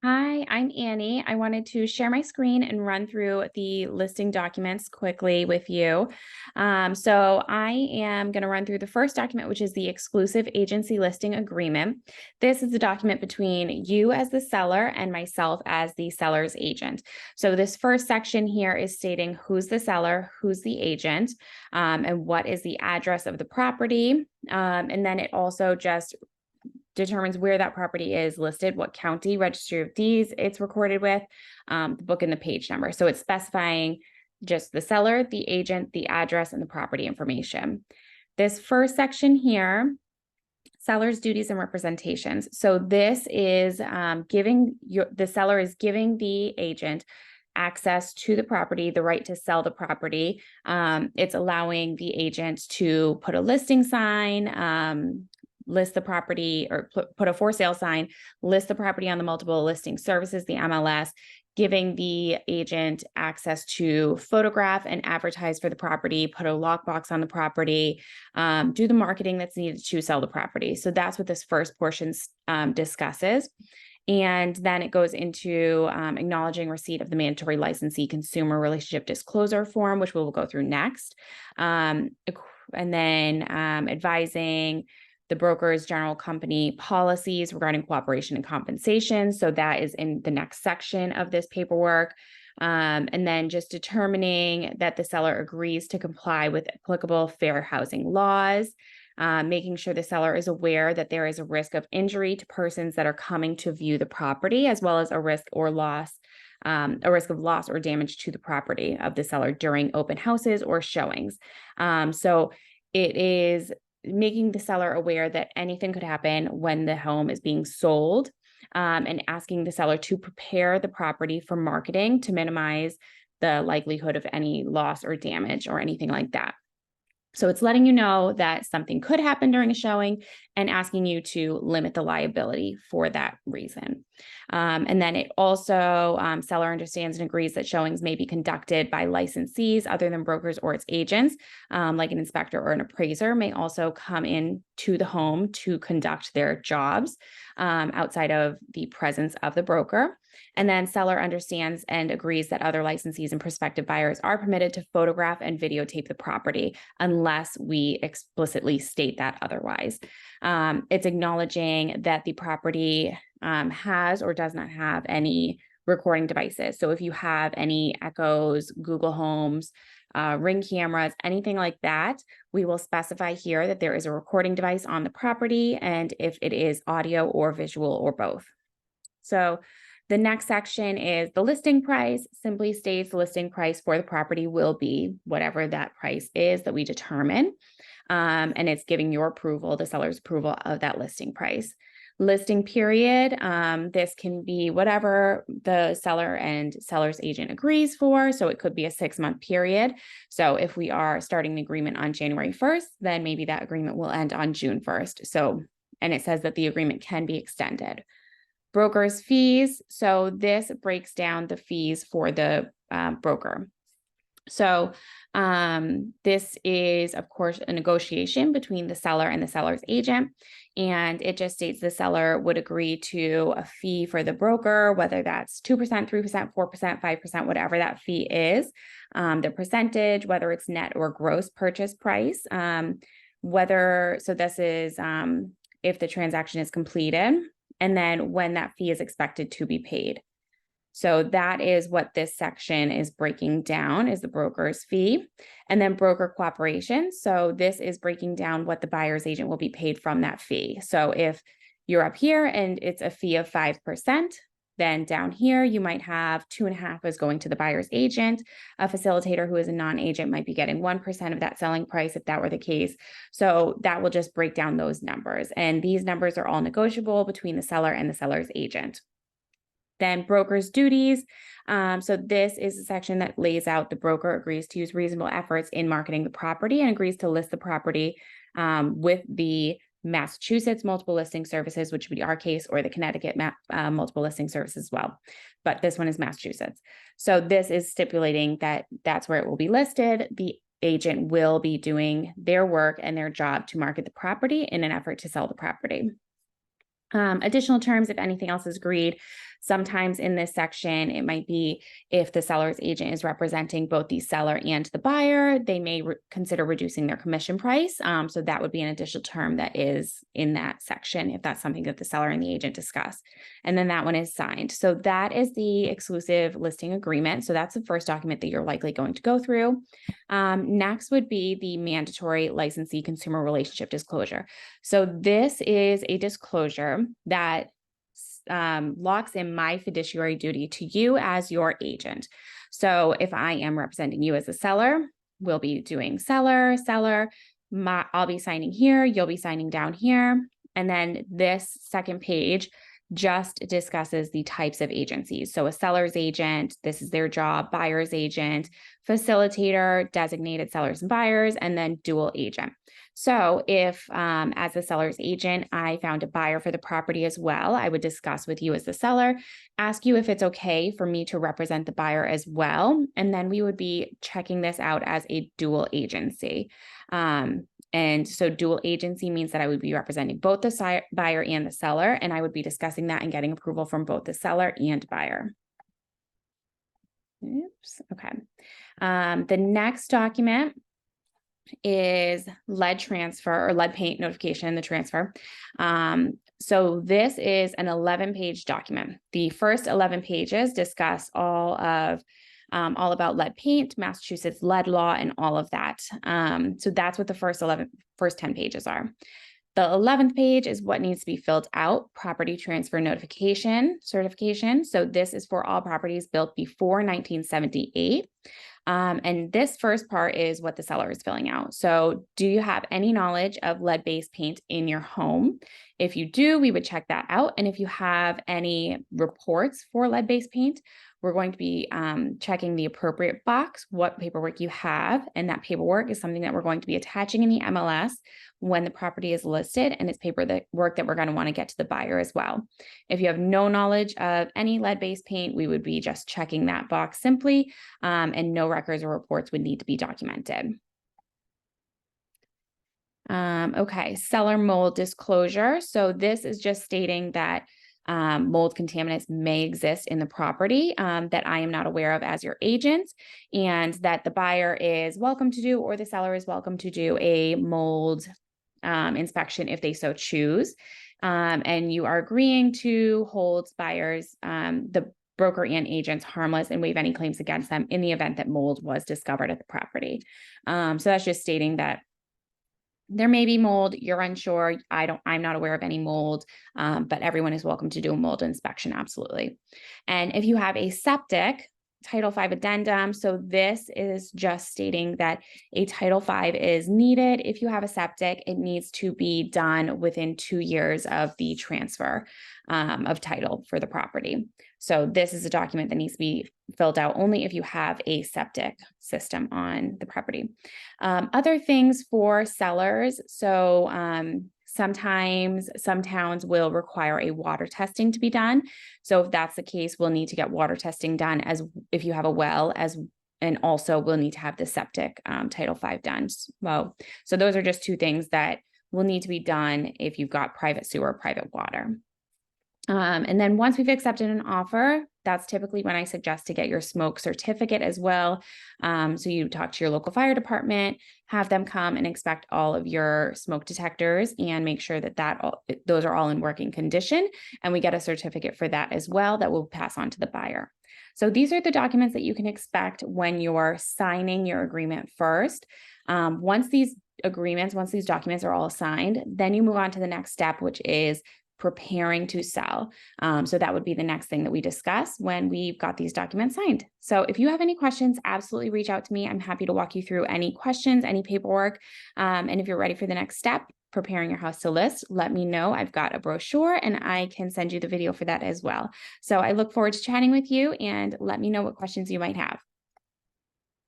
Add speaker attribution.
Speaker 1: Hi, I'm Annie. I wanted to share my screen and run through the listing documents quickly with you. So I am going to run through the first document, which is the exclusive agency listing agreement. This is the document between you as the seller and myself as the seller's agent. So this first section here is stating who's the seller, who's the agent, and what is the address of the property. And then it also just determines where that property is listed, what county, registry of deeds it's recorded with, the book and the page number. So it's specifying just the seller, the agent, the address, and the property information. This first section here, seller's duties and representations. So this is the seller is giving the agent access to the property, the right to sell the property. It's allowing the agent to put a listing sign, list the property, or put a for sale sign, list the property on the multiple listing services, the MLS, giving the agent access to photograph and advertise for the property, put a lockbox on the property, do the marketing that's needed to sell the property. So that's what this first portion discusses. And then it goes into acknowledging receipt of the mandatory licensee consumer relationship disclosure form, which we will go through next. And then advising the broker's general company policies regarding cooperation and compensation. So that is in the next section of this paperwork. And then just determining that the seller agrees to comply with applicable fair housing laws, making sure the seller is aware that there is a risk of injury to persons that are coming to view the property, as well as a risk of loss or damage to the property of the seller during open houses or showings. So it is making the seller aware that anything could happen when the home is being sold, and asking the seller to prepare the property for marketing to minimize the likelihood of any loss or damage or anything like that. So it's letting you know that something could happen during a showing and asking you to limit the liability for that reason. And then it also, seller understands and agrees that showings may be conducted by licensees other than brokers or its agents, like an inspector or an appraiser may also come in to the home to conduct their jobs outside of the presence of the broker. And then seller understands and agrees that other licensees and prospective buyers are permitted to photograph and videotape the property unless we explicitly state that otherwise. It's acknowledging that the property has or does not have any recording devices. So if you have any Echoes, Google Homes, Ring cameras, anything like that, we will specify here that there is a recording device on the property, and if it is audio or visual or both. So the next section is the listing price. Simply states the listing price for the property will be whatever that price is that we determine. And it's giving your approval, the seller's approval of that listing price. Listing period, this can be whatever the seller and seller's agent agrees for. So it could be a 6-month period. So if we are starting the agreement on January 1st, then maybe that agreement will end on June 1st. So, and it says that the agreement can be extended. Broker's fees. So this breaks down the fees for the broker. So this is, of course, a negotiation between the seller and the seller's agent. And it just states the seller would agree to a fee for the broker, whether that's 2%, 3%, 4%, 5%, whatever that fee is, the percentage, whether it's net or gross purchase price, so this is if the transaction is completed, and then when that fee is expected to be paid. So that is what this section is breaking down, is the broker's fee. And then broker cooperation. So this is breaking down what the buyer's agent will be paid from that fee. So if you're up here and it's a fee of 5%, then down here you might have 2.5% is going to the buyer's agent. A facilitator who is a non-agent might be getting 1% of that selling price if that were the case. So that will just break down those numbers. And these numbers are all negotiable between the seller and the seller's agent. Then broker's duties. So this is a section that lays out the broker agrees to use reasonable efforts in marketing the property and agrees to list the property with the Massachusetts multiple listing services, which would be our case, or the Connecticut multiple listing service as well. But this one is Massachusetts. So this is stipulating that that's where it will be listed. The agent will be doing their work and their job to market the property in an effort to sell the property. Additional terms, if anything else is agreed. Sometimes in this section, it might be if the seller's agent is representing both the seller and the buyer, they may consider reducing their commission price. So that would be an additional term that is in that section if that's something that the seller and the agent discuss. And then that one is signed. So that is the exclusive listing agreement. So that's the first document that you're likely going to go through. Next would be the mandatory licensee consumer relationship disclosure. So this is a disclosure that locks in my fiduciary duty to you as your agent. So if I am representing you as a seller, we'll be doing seller, I'll be signing here, you'll be signing down here. And then this second page just discusses the types of agencies. So a seller's agent, this is their job, buyer's agent, facilitator, designated sellers and buyers, and then dual agent. So if as a seller's agent, I found a buyer for the property as well, I would discuss with you as the seller, ask you if it's okay for me to represent the buyer as well. And then we would be checking this out as a dual agency. And so dual agency means that I would be representing both the buyer and the seller, and I would be discussing that and getting approval from both the seller and buyer. Oops, okay. The next document is lead transfer or lead paint notification in the transfer. So this is an 11-page document. The first 11 pages discuss all about lead paint, Massachusetts lead law, and all of that. So that's what the first 10 pages are. The 11th page is what needs to be filled out, property transfer notification certification. So this is for all properties built before 1978. And this first part is what the seller is filling out. So do you have any knowledge of lead-based paint in your home? If you do, we would check that out. And if you have any reports for lead-based paint, we're going to be checking the appropriate box, what paperwork you have. And that paperwork is something that we're going to be attaching in the MLS when the property is listed, and it's paperwork that we're going to want to get to the buyer as well. If you have no knowledge of any lead-based paint, we would be just checking that box simply, and no records or reports would need to be documented. Okay, seller mold disclosure. So this is just stating that mold contaminants may exist in the property that I am not aware of as your agent, and that the buyer is welcome to do, or the seller is welcome to do, a mold inspection if they so choose. And you are agreeing to hold buyers, the broker and agents, harmless and waive any claims against them in the event that mold was discovered at the property. So that's just stating that there may be mold, you're unsure, I'm not aware of any mold, but everyone is welcome to do a mold inspection, absolutely. And if you have a septic, Title V addendum. So this is just stating that a Title V is needed. If you have a septic, it needs to be done within 2 years of the transfer of title for the property. So this is a document that needs to be filled out only if you have a septic system on the property. Other things for sellers. So sometimes some towns will require a water testing to be done. So if that's the case, we'll need to get water testing done as if you have a well, and also we'll need to have the septic Title V done. Well, so those are just two things that will need to be done if you've got private sewer, private water. And then once we've accepted an offer, that's typically when I suggest to get your smoke certificate as well. So you talk to your local fire department, have them come and inspect all of your smoke detectors and make sure that those are all in working condition. And we get a certificate for that as well that we'll pass on to the buyer. So these are the documents that you can expect when you're signing your agreement first. Once these documents are all signed, then you move on to the next step, which is preparing to sell. So that would be the next thing that we discuss when we've got these documents signed. So if you have any questions, absolutely reach out to me. I'm happy to walk you through any questions, any paperwork. And if you're ready for the next step, preparing your house to list, let me know. I've got a brochure and I can send you the video for that as well. So I look forward to chatting with you, and let me know what questions you might have.